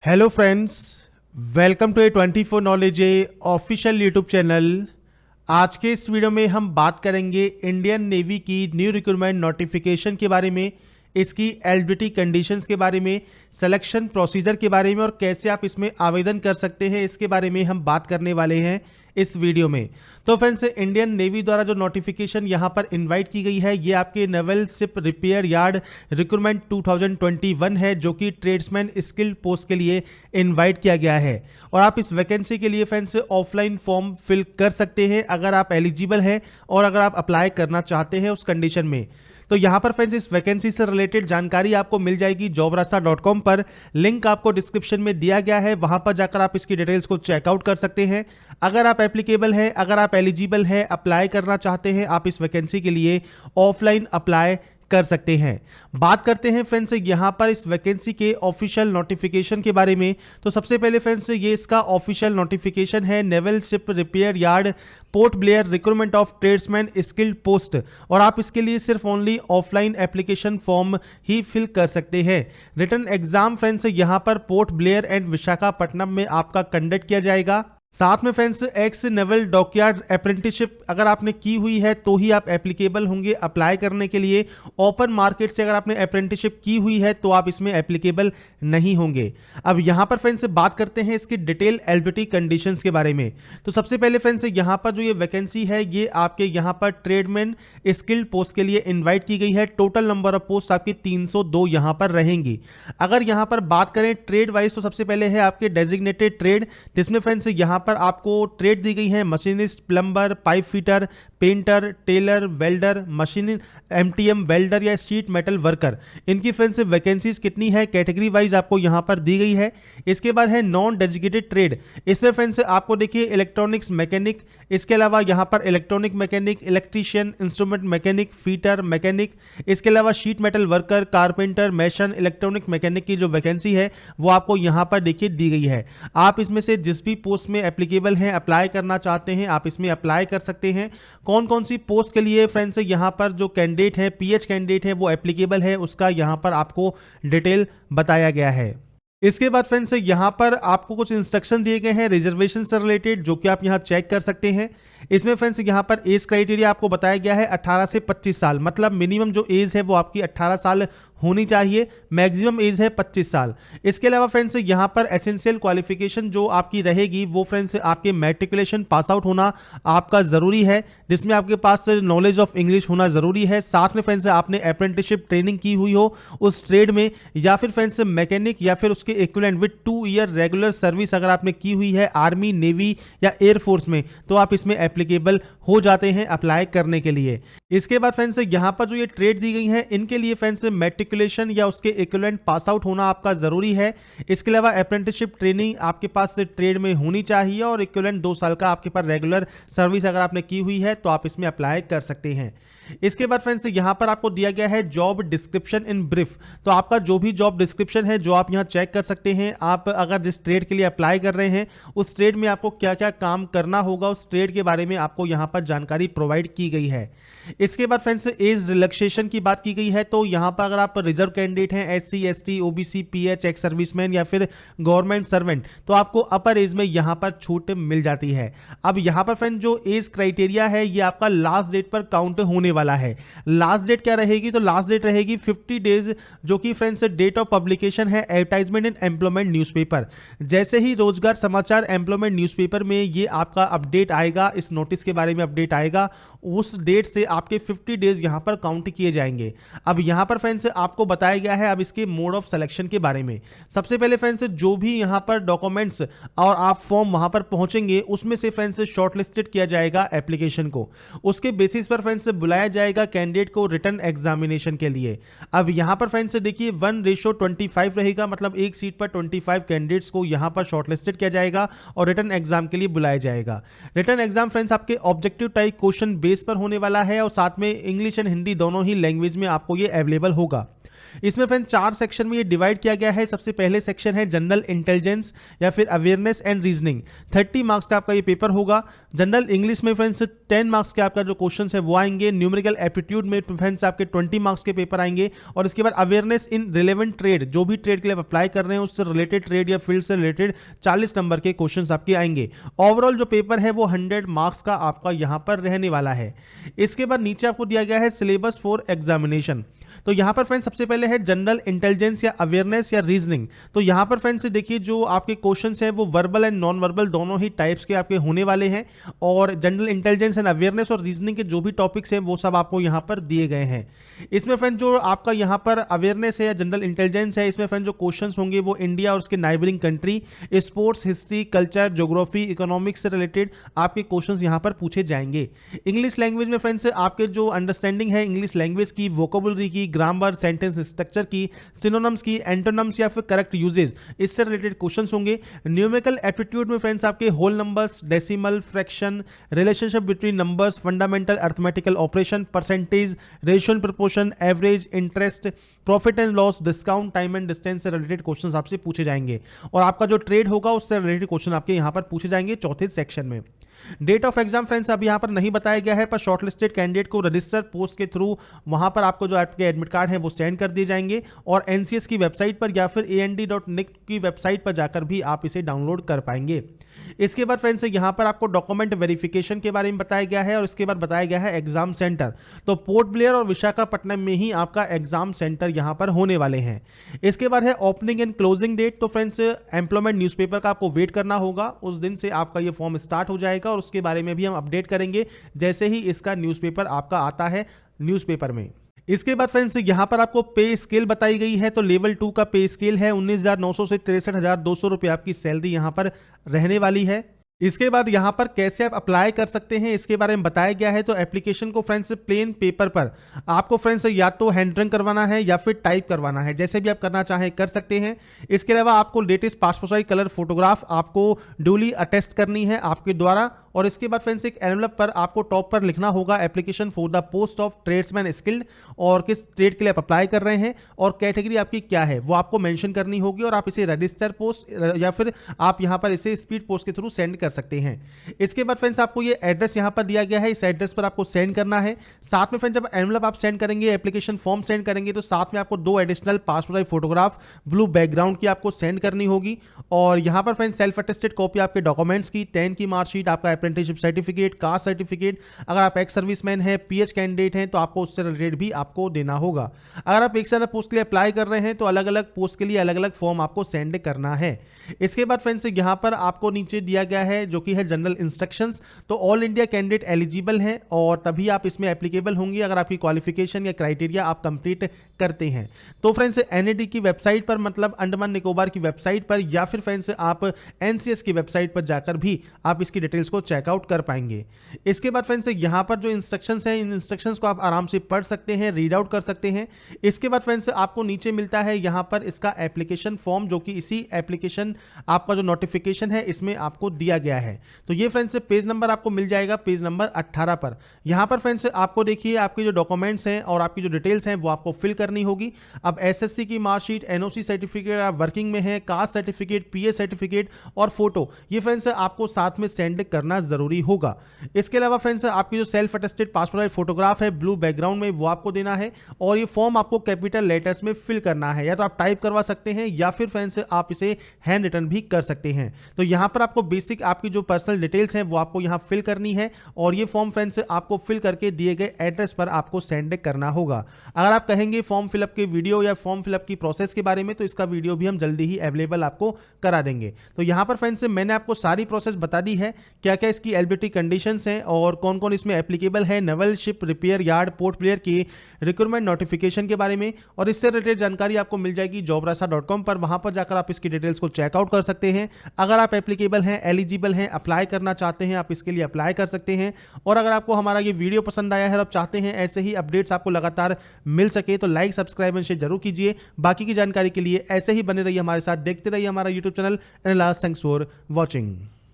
Hello friends, welcome to A24 knowledge official YouTube channel. आज के इस वीडियो में हम बात करेंगे इंडियन नेवी की न्यू रिक्रूटमेंट नोटिफिकेशन के बारे में, इसकी एलिजिबिलिटी कंडीशंस के बारे में, सिलेक्शन प्रोसीजर के बारे में और कैसे आप इसमें आवेदन कर सकते हैं, इसके बारे में हम बात करने वाले हैं इस वीडियो में। तो फ्रेंड्स, इंडियन नेवी द्वारा जो नोटिफिकेशन यहां पर इनवाइट की गई है, ये आपके naval ship repair yard recruitment 2021 है, जो कि ट्रेड्समैन स्किल्ड पोस्ट के लिए इनवाइट किया गया है। और आप इस वैकेंसी के लिए फ्रेंड्स ऑफलाइन फॉर्म फिल कर सकते हैं अगर आप एलिजिबल हैं और अगर आप अप्लाई करना चाहते हैं उस कंडीशन में। तो यहाँ पर फ्रेंड्स इस वैकेंसी से रिलेटेड जानकारी आपको मिल जाएगी jobrasta.com पर। लिंक आपको डिस्क्रिप्शन में दिया गया है, वहां पर जाकर आप इसकी डिटेल्स को चेकआउट कर सकते हैं। अगर आप एप्लीकेबल हैं, अगर आप एलिजिबल हैं, अप्लाई करना चाहते हैं, आप इस वैकेंसी के लिए ऑफलाइन अप्लाई कर सकते हैं। बात करते हैं फ्रेंड्स यहां पर इस वैकेंसी के ऑफिशियल नोटिफिकेशन के बारे में। तो सबसे पहले फ्रेंड्स ये इसका ऑफिशियल नोटिफिकेशन है, naval ship repair yard port Blair recruitment of tradesman skilled post. और आप इसके लिए सिर्फ ओनली ऑफलाइन एप्लीकेशन फॉर्म ही फिल कर सकते हैं। रिटन एग्जाम फ्रेंड्स यहां पर पोर्ट ब्लेयर एंड विशाखापट्टनम में आपका कंडक्ट किया जाएगा। साथ में friends x naval dockyard apprenticeship अगर आपने की हुई है तो ही आप एप्लीकेबल होंगे अप्लाई करने के लिए। ओपन मार्केट से अगर आपने अप्रेंटिसशिप की हुई है तो आप इसमें एप्लीकेबल नहीं होंगे। अब यहां पर फ्रेंड्स बात करते हैं इसकी डिटेल एलिजिबिलिटी कंडीशंस के बारे में। तो सबसे पहले फ्रेंड्स यहां पर जो ये वैकेंसी है, ये आपके यहां पर ट्रेडमैन स्किल्ड पोस्ट के लिए इन्वाइट की गई है। टोटल नंबर ऑफ पोस्ट आपकी 302 यहां पर रहेंगी। अगर यहां पर बात करें ट्रेड वाइज, तो सबसे पहले है आपके डेजिग्नेटेड ट्रेड, जिसमें फ्रेंड्स यहां पर आपको ट्रेड दी गई है machinist, plumber, pipe fitter, painter, tailor, welder, machine MTM welder या शीट मेटल वर्कर। इनकी फ्रेंड्स वैकेंसीज कितनी है कैटेगरी वाइज आपको यहां पर दी गई है। इसके बाद है नॉन डेजिग्नेटेड ट्रेड, इसमें फ्रेंड्स आपको देखिए इलेक्ट्रॉनिक्स मैकेनिक, इसके अलावा यहां पर electronic mechanic, electrician, instrument mechanic, fitter mechanic, इसके अलावा sheet metal worker, carpenter, mason, electronic mechanic की जो वैकेंसी है वो आपको यहां पर देखिए दी गई है। आप इसमें से जिस भी पोस्ट में एप्लीकेबल हैं, अप्लाई करना चाहते हैं, आप इसमें अप्लाई कर सकते हैं। कौन कौन सी पोस्ट के लिए फ्रेंड्स यहां पर जो कैंडिडेट है, पीएच कैंडिडेट है, वो एप्लीकेबल है, उसका यहां पर आपको डिटेल बताया गया है। इसके बाद फ्रेंड्स यहां पर आपको कुछ इंस्ट्रक्शन दिए गए हैं रिजर्वेशन से रिलेटेड, जो कि आप यहां चेक कर सकते हैं। इसमें फ्रेंड्स यहां पर एज क्राइटेरिया आपको बताया गया है 18 से 25 साल, मतलब मिनिमम जो एज है वो आपकी 18 साल होनी चाहिए, मैक्सिमम एज है 25 साल। इसके अलावा फ्रेंड्स यहां पर एसेंशियल क्वालिफिकेशन जो आपकी रहेगी वो फ्रेंड्स आपके मैट्रिकुलेशन पास आउट होना आपका जरूरी है, जिसमें आपके पास नॉलेज ऑफ इंग्लिश होना जरूरी है। साथ में फ्रेंड्स आपने अप्रेंटिसशिप ट्रेनिंग की हुई हो उस ट्रेड में, या फिर फ्रेंड्स मैकेनिक या फिर उसके equivalent with 2 year regular service अगर आपने की हुई है आर्मी, नेवी या एयरफोर्स में, तो आप इसमें एप्लीकेबल हो जाते हैं अप्लाई करने के लिए। इसके बाद फ्रेंड्स यहां पर जो ये ट्रेड दी गई है, इनके लिए फ्रेंड्स मैट्रिकुलेशन या उसके इक्विवेलेंट पास आउट होना आपका जरूरी है। इसके अलावा अप्रेंटिसशिप ट्रेनिंग आपके पास ट्रेड में होनी चाहिए और इक्विवेलेंट 2 साल का आपके पास रेगुलर सर्विस अगर आपने की हुई है तो आप इसमें अप्लाई कर सकते हैं। इसके बाद फ्रेंड्स यहां पर आपको दिया गया है जॉब डिस्क्रिप्शन इन ब्रीफ। तो आपका जो भी जॉब डिस्क्रिप्शन है जो आप यहां चेक कर सकते हैं, आप अगर जिस ट्रेड के लिए अप्लाई कर रहे हैं उस ट्रेड में आपको क्या क्या काम करना होगा, उस ट्रेड के बारे में आपको यहां पर जानकारी प्रोवाइड की गई है। इसके बाद फ्रेंड्स एज रिलैक्सेशन की बात की गई है। तो यहां पर अगर आप रिजर्व कैंडिडेट हैं, SC, ST, OBC, PH, ex serviceman या फिर गवर्नमेंट सर्वेंट, तो आपको अपर एज में यहां पर छूट मिल जाती है। अब यहां पर फ्रेंड जो एज क्राइटेरिया है ये आपका लास्ट डेट पर काउंट होने वाला है। लास्ट डेट क्या रहेगी, तो लास्ट डेट रहेगी 50 डेज, जो कि फ्रेंड्स डेट ऑफ पब्लिकेशन है एडवर्टाइजमेंट इन एम्प्लॉयमेंट न्यूज़पेपर। जैसे ही रोजगार समाचार एम्प्लॉयमेंट न्यूज़पेपर में ये आपका अपडेट आएगा, इस नोटिस के बारे में अपडेट आएगा, उस डेट से आपके 50 डेज यहां पर काउंट किए जाएंगे। अब यहां पर फ्रेंड्स आपको बताया गया है अब इसके मोड ऑफ सिलेक्शन के बारे में। सबसे पहले फ्रेंड्स जो भी यहां पर डॉक्यूमेंट्स और आप फॉर्म वहां पर पहुंचेंगे उसमें से फ्रेंड्स शॉर्टलिस्टेड किया जाएगा एप्लीकेशन को। उसके बेसिस पर फ्रेंड्स बुलाया जाएगा कैंडिडेट को रिटन एग्जामिनेशन के लिए। अब यहां पर फ्रेंड्स देखिए 1:25 रहेगा, मतलब एक सीट पर 25 कैंडिडेट्स को यहां पर शॉर्टलिस्टेड किया जाएगा और रिटन एग्जाम के लिए बुलाया जाएगा। रिटन एग्जाम फ्रेंड्स आपके ऑब्जेक्टिव टाइप क्वेश्चन बेस पर होने वाला है और साथ में इंग्लिश एंड हिंदी दोनों ही लैंग्वेज में आपको ये अवेलेबल होगा। इसमें फ्रेंड 4 सेक्शन में ये डिवाइड किया गया है। सबसे पहले सेक्शन है जनरल इंटेलिजेंस या फिर अवेयरनेस एंड रीजनिंग, 30 मार्क्स का आपका ये पेपर होगा। जनरल इंग्लिश में फ्रेंड्स 10 मार्क्स के आपका जो क्वेश्चन है वो आएंगे। न्यूमेरिकल एप्टीट्यूड में फ्रेंड्स आपके 20 मार्क्स के पेपर आएंगे। और इसके बाद अवेयरनेस इन रिलेवेंट ट्रेड, जो भी ट्रेड के लिए आप अप्लाई कर रहे हैं उससे रिलेटेड ट्रेड या फील्ड से रिलेटेड 40 नंबर के क्वेश्चंस आपके आएंगे। ओवरऑल जो पेपर है वो 100 मार्क्स का आपका यहां पर रहने वाला है। इसके बाद नीचे आपको दिया गया है सिलेबस फॉर एग्जामिनेशन। तो यहां पर फ्रेंड्स सबसे पहले है जनरल इंटेलिजेंस या अवेयरनेस या रीजनिंग। तो यहां पर फ्रेंड्स देखिए जो आपके क्वेश्चंस हैं वो वर्बल एंड नॉन वर्बल दोनों ही टाइप्स के आपके होने वाले हैं। और जनरल इंटेलिजेंस एंड अवेयरनेस और रीजनिंग के जो भी टॉपिक्स हैं वो सब आपको यहां पर दिए गए हैं। इसमें फ्रेंड जो आपका यहां पर अवेयरनेस है या जनरल इंटेलिजेंस है, इसमें फ्रेंड जो क्वेश्चंस होंगे वो इंडिया और उसके neighbouring country, sports, history, culture, geography, economics से रिलेटेड आपके क्वेश्चंस यहां पर पूछे जाएंगे। इंग्लिश लैंग्वेज में फ्रेंड्स आपके जो अंडरस्टैंडिंग है इंग्लिश लैंग्वेज की, वोकेबुलरी की, ग्रामर, सेंटेंस स्ट्रक्चर की, सिनोनिम्स की, एंटोनिम्स या फिर करेक्ट यूजेज, इससे रिलेटेड क्वेश्चंस होंगे। न्यूमेरिकल एप्टीट्यूड में फ्रेंड्स आपके whole numbers, decimal, fraction, relationship between numbers, fundamental arithmetical operation, percentage, ratio, proportion, average, interest, profit and loss, discount, time and distance से related questions आपसे पूछे जाएंगे। और आपका जो ट्रेड होगा उससे रिलेटेड क्वेश्चन आपके यहां पर पूछे जाएंगे चौथे सेक्शन में। डेट ऑफ एग्जाम फ्रेंड्स अब यहां पर नहीं बताया गया है, पर शॉर्टलिस्टेड कैंडिडेट को रजिस्टर पोस्ट के थ्रू वहां पर आपको जो आपके एडमिट कार्ड है वो सेंड कर दिए जाएंगे। और एनसीएस की वेबसाइट पर या फिर and.nic की वेबसाइट पर जाकर भी आप इसे डाउनलोड कर पाएंगे। इसके बाद फ्रेंड्स यहां पर आपको डॉक्यूमेंट वेरिफिकेशन के बारे में बताया गया है और इसके बाद बताया गया है एग्जाम सेंटर। तो पोर्ट ब्लेयर और विशाखापट्टनम में ही आपका एग्जाम सेंटर यहां पर होने वाले हैं। इसके बाद है ओपनिंग एंड क्लोजिंग डेट। तो फ्रेंड्स एम्प्लॉयमेंट न्यूज़पेपर का आपको वेट करना होगा, उस दिन से आपका ये फॉर्म स्टार्ट हो जाएगा और उसके बारे में भी हम अपडेट करेंगे जैसे ही इसका न्यूज़पेपर आपका आता है न्यूज़पेपर में। इसके बाद फ्रेंड्स यहां पर आपको पे स्केल बताई गई है। तो लेवल 2 का पे स्केल है 19,900 से 63,200 रुपये आपकी सैलरी यहां पर रहने वाली है। इसके बाद यहां पर कैसे आप अप्लाई कर सकते हैं इसके बारे में बताया गया है। तो एप्लीकेशन को फ्रेंड्स प्लेन पेपर पर आपको फ्रेंड्स या तो हैंड ड्रॉइंग करवाना है या फिर टाइप करवाना है, जैसे भी आप करना चाहें कर सकते हैं। इसके अलावा आपको latest passport size colour photograph आपको ड्यूली अटेस्ट करनी है आपके द्वारा। और इसके बाद फ्रेंड्स एक एनवलप पर आपको टॉप पर लिखना होगा application for the post of tradesman skilled, और किस ट्रेड के लिए आप अप्लाई कर रहे हैं और कैटेगरी आपकी क्या है वो आपको मेंशन करनी होगी। और आप इसे रजिस्टर पोस्ट या फिर आप यहां पर इसे स्पीड पोस्ट के थ्रू सेंड कर सकते हैं। इसके बाद फ्रेंड्स आपको ये एड्रेस यहां पर दिया गया है, इस एड्रेस पर आपको सेंड करना है। साथ में फ्रेंड्स जब एनवलप आप सेंड करेंगे, एप्लीकेशन फॉर्म सेंड करेंगे, तो साथ में आपको 2 additional passport size photograph blue background की आपको सेंड करनी होगी। और यहां पर फ्रेंड्स सेल्फ अटेस्टेड कॉपी आपके डॉक्यूमेंट्स की, 10 की मार्कशीट, आपका अप्रेंटिसशिप सर्टिफिकेट, कास्ट सर्टिफिकेट, अगर आप एक्स सर्विसमैन है, पीएच कैंडिडेट हैं तो आपको उससे रिलेटेड भी आपको देना होगा। अगर आप एक से ज्यादा पोस्ट के लिए अप्लाई कर रहे हैं तो अलग अलग पोस्ट के लिए अलग अलग फॉर्म आपको सेंड करना है। इसके बाद फ्रेंड्स यहां पर आपको नीचे दिया गया है जो कि है जनरल इंस्ट्रक्शंस। तो ऑल इंडिया कैंडिडेट एलिजिबल हैं और तभी आप इसमें एप्लीकेबल होंगे अगर आपकी क्वालिफिकेशन या क्राइटेरिया आप कंप्लीट करते हैं। तो फ्रेंड्स एनएडी की वेबसाइट पर, मतलब अंडमान निकोबार की वेबसाइट पर, या फिर फ्रेंड्स आप एनसीएस की वेबसाइट पर जाकर भी आप इसकी डिटेल्स को चेकआउट कर पाएंगे। इसके बाद फ्रेंड्स यहां पर जो इंस्ट्रक्शंस हैं इन इंस्ट्रक्शंस को आप आराम से पढ़ सकते हैं, रीड आउट कर सकते हैं। इसके बाद फ्रेंड्स आपको नीचे मिलता है यहां पर इसका एप्लीकेशन फॉर्म, जो कि इसी एप्लीकेशन आपका जो नोटिफिकेशन है इसमें आपको दिया गया है। तो ये फ्रेंड्स पेज नंबर आपको मिल जाएगा पेज नंबर 18 पर। यहां पर फ्रेंड्स आपको देखिए आपके जो डॉक्यूमेंट्स हैं और आपकी जो डिटेल्स हैं वो आपको फिल करनी होगी। अब एसएससी की मार्कशीट, एनओसी सर्टिफिकेट, आप वर्किंग में है, कास्ट सर्टिफिकेट, पीए सर्टिफिकेट और फोटो, ये फ्रेंड्स आपको साथ में सेंड करना जरूरी होगा। इसके अलावा फ्रेंड्स आपकी जो self attested passport size photograph है ब्लू बैकग्राउंड में वो आपको देना है। और ये फॉर्म आपको कैपिटल लेटर्स में फिल करना है, या तो आप टाइप करवा सकते हैं या फिर फ्रेंड्स आप इसे हैंड रिटन भी कर सकते हैं। तो यहां पर आपको बेसिक आपकी जो पर्सनल डिटेल्स हैं वो आपको यहां फिल करनी है और ये फॉर्म फ्रेंड्स आपको फिल करके दिए गए एड्रेस पर आपको सेंड करना होगा। अगर आप कहेंगे फॉर्म फिलअप के वीडियो या फॉर्म फिलअप की प्रोसेस के बारे में तो इसका वीडियो भी हम जल्दी ही अवेलेबल आपको करा देंगे। तो यहां पर फ्रेंड्स मैंने आपको सारी प्रोसेस बता दी है, क्या क्या इसकी एलिजिबिलिटी कंडीशंस हैं और कौन कौन इसमें एप्लीकेबल है, naval ship repair yard port Blair की रिक्रूटमेंट नोटिफिकेशन के बारे में। और इससे रिलेटेड जानकारी आपको मिल जाएगी jobrasa.com पर, वहां पर जाकर आप इसकी डिटेल्स को चेकआउट कर सकते हैं। अगर आप एप्लीकेबल हैं, एलिजिबल हैं, अप्लाई करना चाहते हैं, आप इसके लिए अप्लाई कर सकते हैं। और अगर आपको हमारा ये वीडियो पसंद आया है और आप चाहते हैं ऐसे ही अपडेट्स आपको लगातार मिल सके तो लाइक, सब्सक्राइब एंड शेयर जरूर कीजिए। बाकी की जानकारी के लिए ऐसे ही बने रहिए हमारे साथ, देखते रहिए हमारा YouTube channel. And last, thanks for watching.